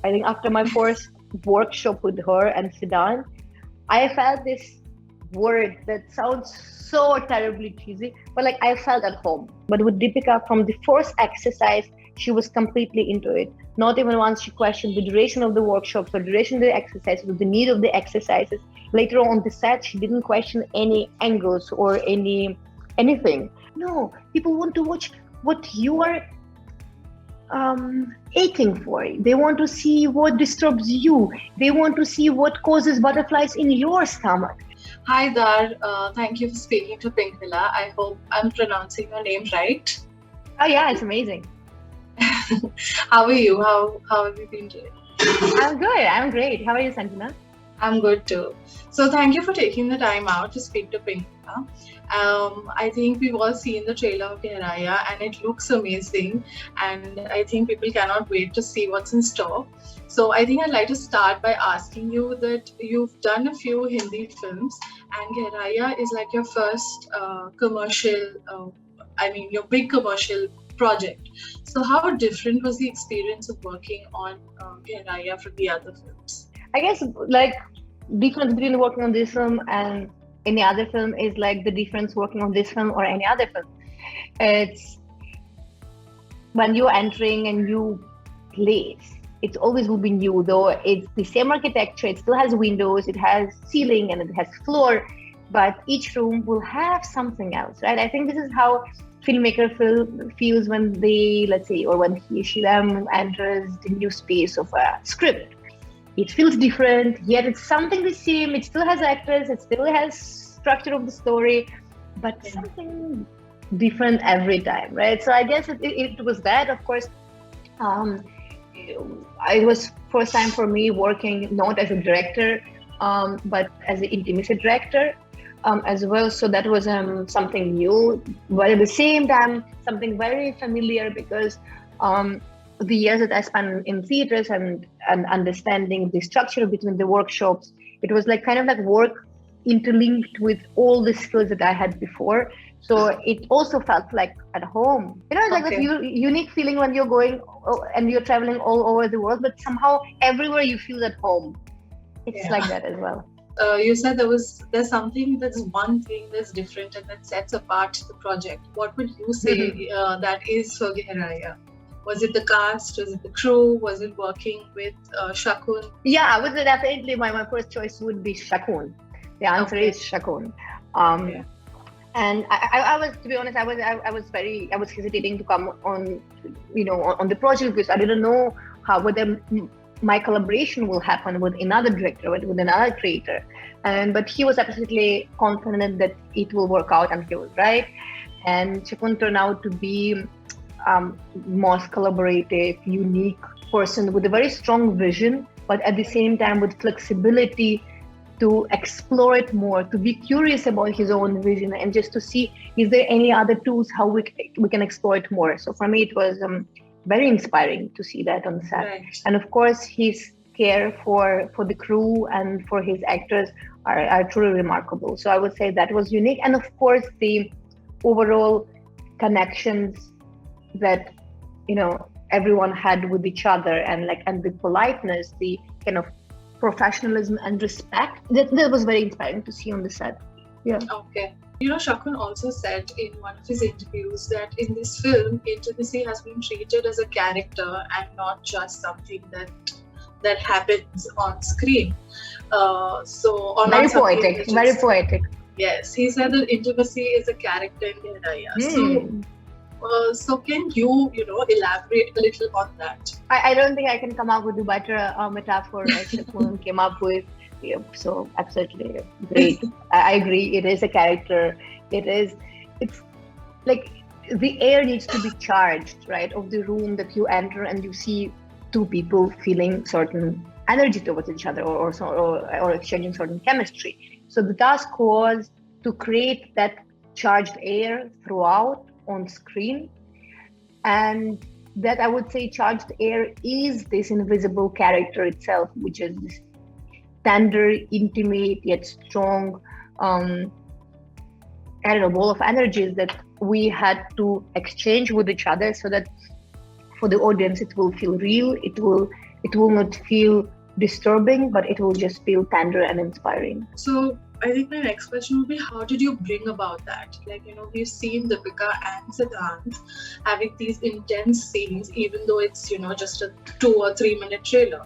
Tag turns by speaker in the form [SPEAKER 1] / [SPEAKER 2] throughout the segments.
[SPEAKER 1] I think after my first workshop with her and Siddhant, I felt this word that sounds so terribly cheesy, but like I felt at home. But with Deepika, from the first exercise, she was completely into it. Not even once she questioned the duration of the workshops or duration of the exercises or the need of the exercises. Later on the set, she didn't question any angles or anything. No, people want to watch what you are aching for. They want to see what disturbs you. They want to see what causes butterflies in your stomach.
[SPEAKER 2] Hi Dar, thank you for speaking to Pinkvilla. I hope I'm pronouncing your name right.
[SPEAKER 1] Oh yeah, it's amazing.
[SPEAKER 2] How are you? How have you been doing?
[SPEAKER 1] I'm good. I'm great. How are you, Sanjana?
[SPEAKER 2] I'm good too. So thank you for taking the time out to speak to Pinkvilla. I think we've all seen the trailer of Gehraiyaan and it looks amazing, and I think people cannot wait to see what's in store. So I think I'd like to start by asking you that you've done a few Hindi films and Gehraiyaan is like your first commercial, your big commercial project. So how different was the experience of working on Gehraiyaan from the other films?
[SPEAKER 1] I guess like difference between working on this film and any other film is like the difference working on this film or any other film. It's when you're entering a new place, it always will be new, though it's the same architecture, it still has windows, it has ceiling and it has floor, but each room will have something else, right? I think this is how filmmaker feels when they, let's say, or when she enters the new space of a script. It feels different, yet it's something the same. It still has actors, it still has structure of the story, but something different every time, right? So I guess it was that. Of course, it was first time for me working not as a director, but as an intimacy director as well. So that was something new, but at the same time, something very familiar because the years that I spent in theaters and understanding the structure between the workshops, it was like kind of like work interlinked with all the skills that I had before. So it also felt like at home. You know, it's like that unique feeling when you're going and you're traveling all over the world, but somehow everywhere you feel at home. It's like that as well.
[SPEAKER 2] You said there's something, that's one thing that's different and that sets apart the project. What would you say that is for Gehraiyaan? Was it the cast? Was it the crew? Was it working with Shakun?
[SPEAKER 1] Yeah, I would say definitely my first choice would be Shakun. The answer is Shakun. And I was, to be honest, I was hesitating to come on, on the project because I didn't know whether my collaboration will happen with another director, with another creator. But he was absolutely confident that it will work out, and he was right. And Shakun turned out to be most collaborative, unique person with a very strong vision, but at the same time with flexibility to explore it more, to be curious about his own vision, and just to see is there any other tools how we can explore it more. So for me, it was very inspiring to see that on set. Right. And of course, his care for the crew and for his actors are truly remarkable. So I would say that was unique, and of course the overall connections that everyone had with each other, and the politeness, the kind of professionalism and respect that was very inspiring to see on the set. Yeah.
[SPEAKER 2] Okay. Shakun also said in one of his interviews that in this film, intimacy has been treated as a character and not just something that happens on screen.
[SPEAKER 1] Very poetic. Very poetic.
[SPEAKER 2] Yes, he said that intimacy is a character in Gehraiyaan. So can you, elaborate a little on that?
[SPEAKER 1] I don't think I can come up with a better metaphor as Shakun came up with. Yeah, so absolutely great. I agree. It is a character. It's like the air needs to be charged, right? Of the room that you enter, and you see two people feeling certain energy towards each other, or exchanging certain chemistry. So the task was to create that charged air throughout on screen, and that I would say charged air is this invisible character itself, which is this tender, intimate yet strong ball of energies that we had to exchange with each other, so that for the audience it will feel real, it will It will not feel disturbing, but it will just feel tender and inspiring.
[SPEAKER 2] So I think my next question would be, how did you bring about that? Like, we've seen Deepika and Siddhant having these intense scenes, even though it's, just a 2 or 3 minute trailer.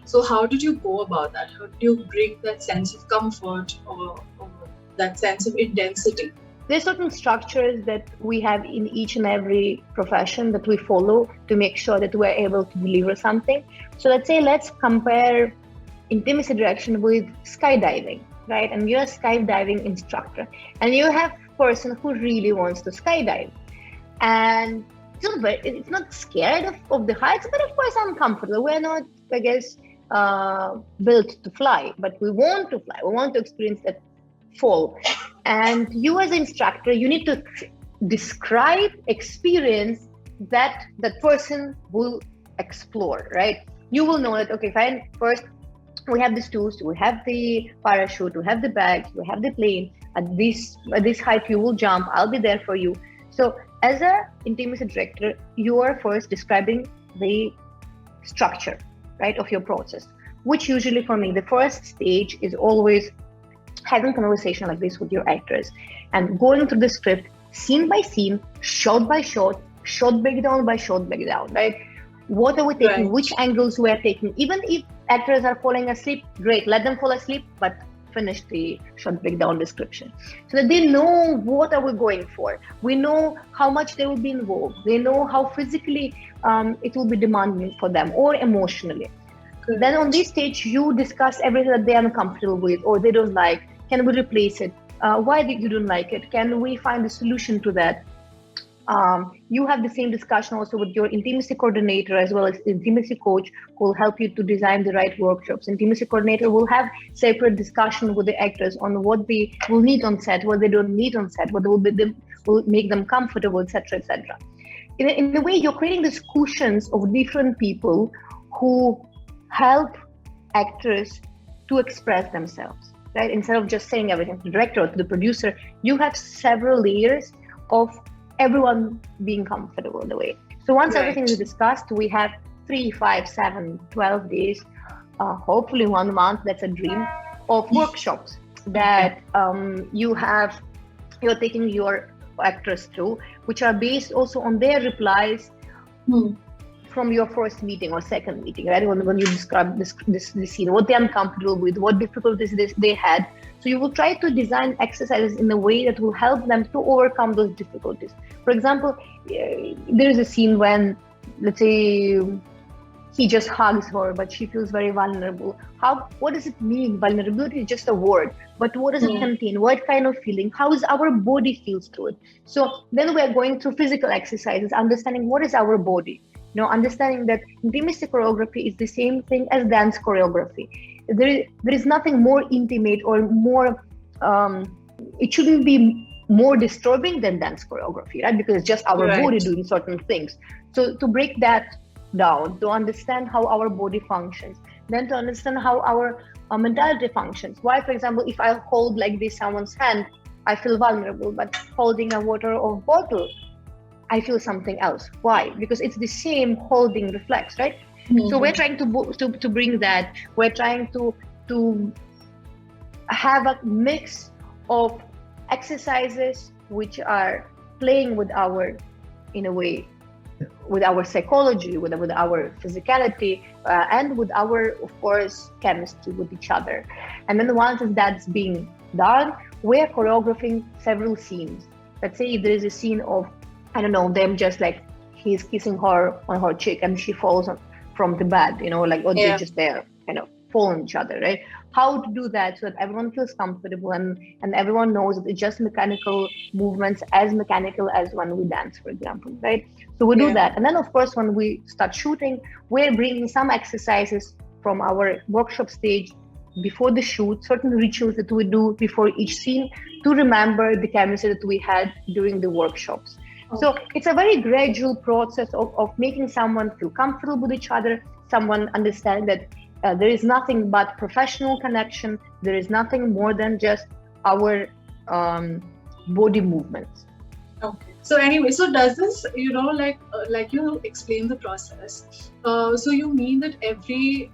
[SPEAKER 2] So how did you go about that? How did you bring that sense of comfort or that sense of intensity?
[SPEAKER 1] There's certain structures that we have in each and every profession that we follow to make sure that we're able to deliver something. So let's compare intimacy direction with skydiving, right? And you're a skydiving instructor, and you have a person who really wants to skydive, and it's not scared of the heights, but of course uncomfortable. We're not, I guess, built to fly, but we want to fly. We want to experience that fall. And you as an instructor, you need to describe experience that person will explore, right? You will know that, okay, fine, first we have these tools, we have the parachute, we have the bags, we have the plane, at this height you will jump, I'll be there for you. So as an intimacy director, you are first describing the structure, right, of your process, which usually for me, the first stage is always having a conversation like this with your actors and going through the script, scene by scene, shot by shot, shot breakdown by shot breakdown, right? What are we taking?
[SPEAKER 2] Right.
[SPEAKER 1] Which angles we are taking? Even if actors are falling asleep, great, let them fall asleep, but finish the shot breakdown description so that they know what are we going for. We know how much they will be involved. They know how physically it will be demanding for them or emotionally. Good. Then on this stage, you discuss everything that they are uncomfortable with or they don't like. Can we replace it? Why did you don't like it? Can we find a solution to that? You have the same discussion also with your intimacy coordinator as well as intimacy coach who will help you to design the right workshops. Intimacy coordinator will have separate discussion with the actors on what they will need on set, what they don't need on set, what will make them comfortable, etc., etc. In a way, you're creating these cushions of different people who help actors to express themselves, right? Instead of just saying everything to the director or to the producer, you have several layers of everyone being comfortable in the way. So once everything is discussed, we have 3, 5, 7, 12 days, hopefully 1 month, that's a dream, of workshops that you're taking your actors through, which are based also on their replies from your first meeting or second meeting, right? When you describe this scene, what they're uncomfortable with, what difficulties they had. So you will try to design exercises in a way that will help them to overcome those difficulties. For example, there is a scene when, let's say, he just hugs her, but she feels very vulnerable. What does it mean? Vulnerability is just a word, but what does it contain? What kind of feeling? How is our body feels through it? So then we are going through physical exercises, understanding what is our body. Understanding that intimacy choreography is the same thing as dance choreography. There is nothing more intimate or more, it shouldn't be more disturbing than dance choreography, right? Because it's just our body doing certain things. So to break that down, to understand how our body functions, then to understand how our mentality functions. Why, for example, if I hold like this someone's hand, I feel vulnerable, but holding a water or bottle, I feel something else. Why? Because it's the same holding reflex, right? So we're trying to bring that. We're trying to have a mix of exercises which are playing with our, in a way, with our psychology, with our physicality, and with our, of course, chemistry with each other. And then once that's being done, we're choreographing several scenes. Let's say if there is a scene of, I don't know, them just like he's kissing her on her cheek and she falls from the bed, they're just there, fall on each other, right? How to do that so that everyone feels comfortable and everyone knows that it's just mechanical movements, as mechanical as when we dance, for example, right? So we do that. And then, of course, when we start shooting, we're bringing some exercises from our workshop stage before the shoot, certain rituals that we do before each scene to remember the chemistry that we had during the workshops. Okay. So it's a very gradual process of making someone feel comfortable with each other, someone understand that there is nothing but professional connection. There is nothing more than just our body movements.
[SPEAKER 2] Okay. So anyway, so does this, like you explain the process. So you mean that every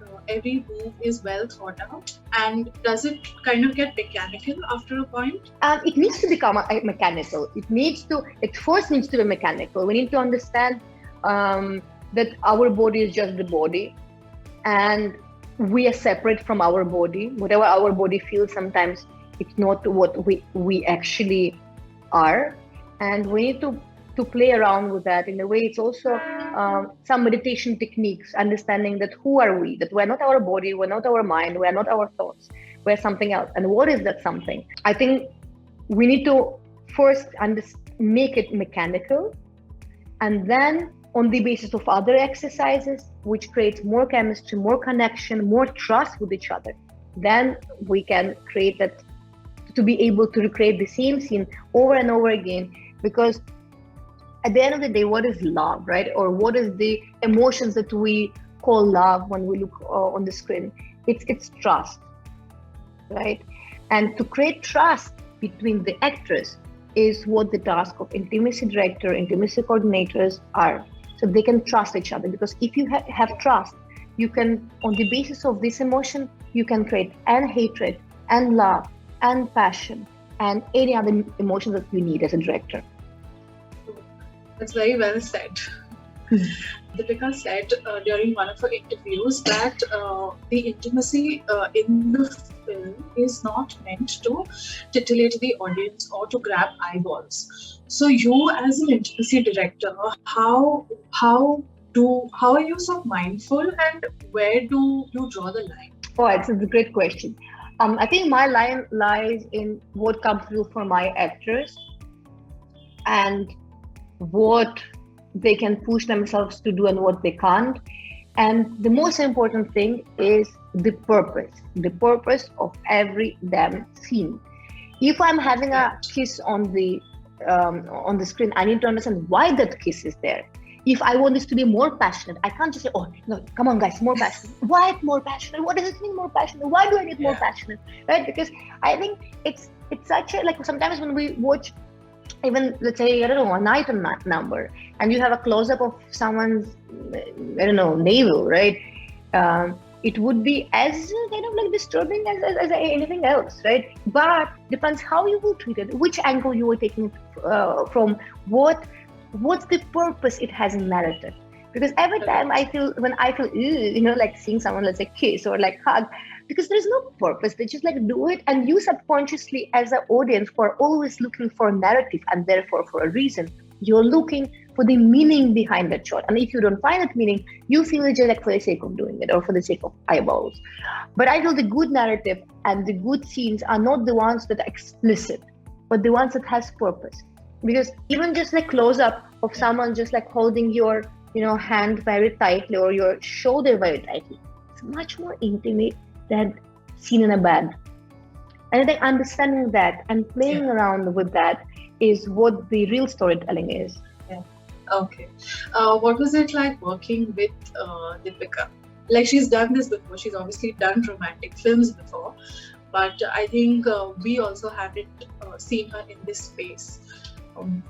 [SPEAKER 2] move is well thought out, and does it kind of get mechanical after a point?
[SPEAKER 1] It needs to become a mechanical. It first needs to be mechanical. We need to understand that our body is just the body, and we are separate from our body. Whatever our body feels, sometimes it's not what we actually are, and we need to play around with that. In a way, it's also some meditation techniques, understanding that who are we, that we're not our body, we're not our mind, we're not our thoughts, we're something else. And what is that something? I think we need to first make it mechanical, and then on the basis of other exercises, which creates more chemistry, more connection, more trust with each other, then we can create that, to be able to recreate the same scene over and over again. Because at the end of the day, what is love, right? Or what is the emotions that we call love when we look on the screen? It's trust, right? And to create trust between the actors is what the task of intimacy director, intimacy coordinators are. So they can trust each other, because if you have trust, you can, on the basis of this emotion, you can create and hatred and love and passion and any other emotions that you need as a director.
[SPEAKER 2] That's very well said. Deepika said during one of her interviews that the intimacy in the film is not meant to titillate the audience or to grab eyeballs. So you, as an intimacy director, how are you so mindful, and where do you draw the line?
[SPEAKER 1] Oh, it's a great question. I think my line lies in what comes through for my actors and what they can push themselves to do and what they can't. And the most important thing is the purpose of every damn scene. If I'm having a kiss on the screen, I need to understand why that kiss is there. If I want this to be more passionate, I can't just say, oh, no, come on guys, more passionate. Why more passionate? What does it mean more passionate? Why do I need more passionate? Right? Because I think it's such a, like, sometimes when we watch, even let's say, I don't know, a night on night number, and you have a close-up of someone's, I don't know, navel, right? It would be as kind of like disturbing as anything else, right? But depends how you will treat it, which angle you were taking from, what's the purpose it has in narrative. Because every time when I feel like seeing someone, let's say, kiss or like hug, because there's no purpose, they just like do it, and you subconsciously as an audience are always looking for a narrative, and therefore for a reason you're looking for the meaning behind that shot. And if you don't find that meaning, you feel it just like for the sake of doing it or for the sake of eyeballs. But I feel the good narrative and the good scenes are not the ones that are explicit, but the ones that has purpose. Because even just like close up of someone just like holding your hand very tightly or your shoulder very tightly, it's much more intimate than seen in a bed. And I think understanding that and playing around with that is what the real storytelling is.
[SPEAKER 2] Okay. What was it like working with Deepika? Like, she's done this before. She's obviously done romantic films before, but I think we also haven't seen her in this space.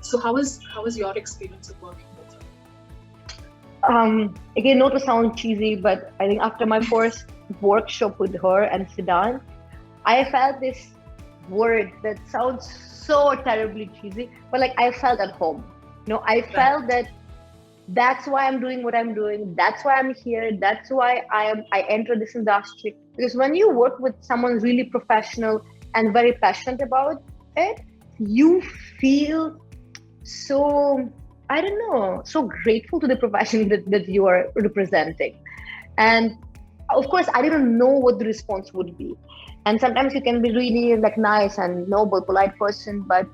[SPEAKER 2] So how was your experience of working with her?
[SPEAKER 1] Again, not to sound cheesy, but I think after my first workshop with her and Siddhant, I felt this word that sounds so terribly cheesy, but like I felt at home. I felt that that's why I'm doing what I'm doing. That's why I'm here. That's why I entered this industry. Because when you work with someone really professional and very passionate about it, you feel so, I don't know, so grateful to the profession that you are representing. And of course, I didn't know what the response would be. And sometimes you can be really like nice and noble, polite person, but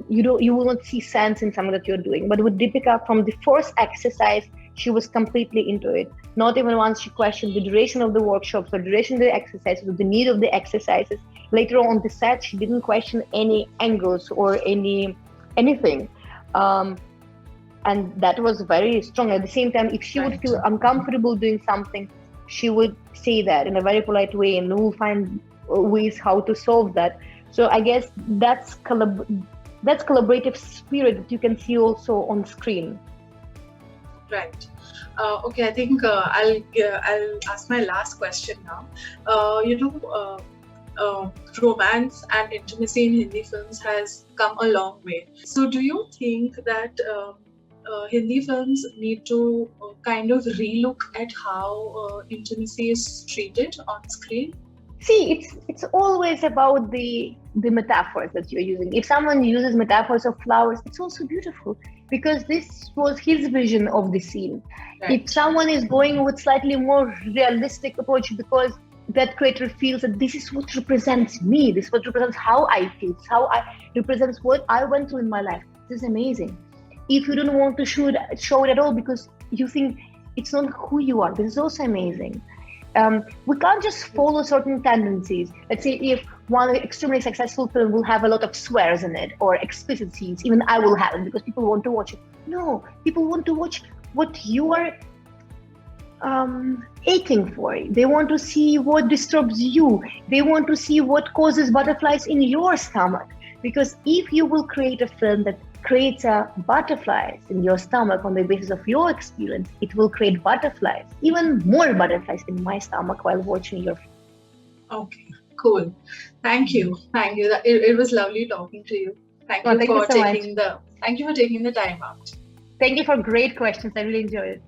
[SPEAKER 1] you will not see sense in something that you're doing. But with Deepika, from the first exercise, she was completely into it. Not even once she questioned the duration of the workshops or duration of the exercises or the need of the exercises. Later on the set, she didn't question any angles or anything. And that was very strong. At the same time, if she would feel uncomfortable doing something, she would say that in a very polite way, and we'll find ways how to solve that. So I guess that's that's collaborative spirit that you can see also on screen.
[SPEAKER 2] Right. Okay, I think I'll ask my last question now. Romance and intimacy in Hindi films has come a long way. So, do you think that Hindi films need to kind of relook at how intimacy is treated on screen?
[SPEAKER 1] See, it's always about the metaphors that you're using. If someone uses metaphors of flowers, it's also beautiful because this was his vision of the scene.
[SPEAKER 2] Right.
[SPEAKER 1] If someone is going with slightly more realistic approach because that creator feels that this is what represents me, this is what represents how I feel, how I represents what I went through in my life. This is amazing. If you don't want to show it at all because you think it's not who you are, this is also amazing. We can't just follow certain tendencies. Let's say if one extremely successful film will have a lot of swears in it or explicit scenes, even I will have it because people want to watch it. No, people want to watch what you are aching for. They want to see what disturbs you. They want to see what causes butterflies in your stomach. Because if you will create a film that creates butterflies in your stomach on the basis of your experience, it will create butterflies, even more butterflies in my stomach while watching your film.
[SPEAKER 2] Okay, cool. Thank you. It was lovely talking to you. Thank you for taking the time out.
[SPEAKER 1] Thank you for great questions. I really enjoyed it.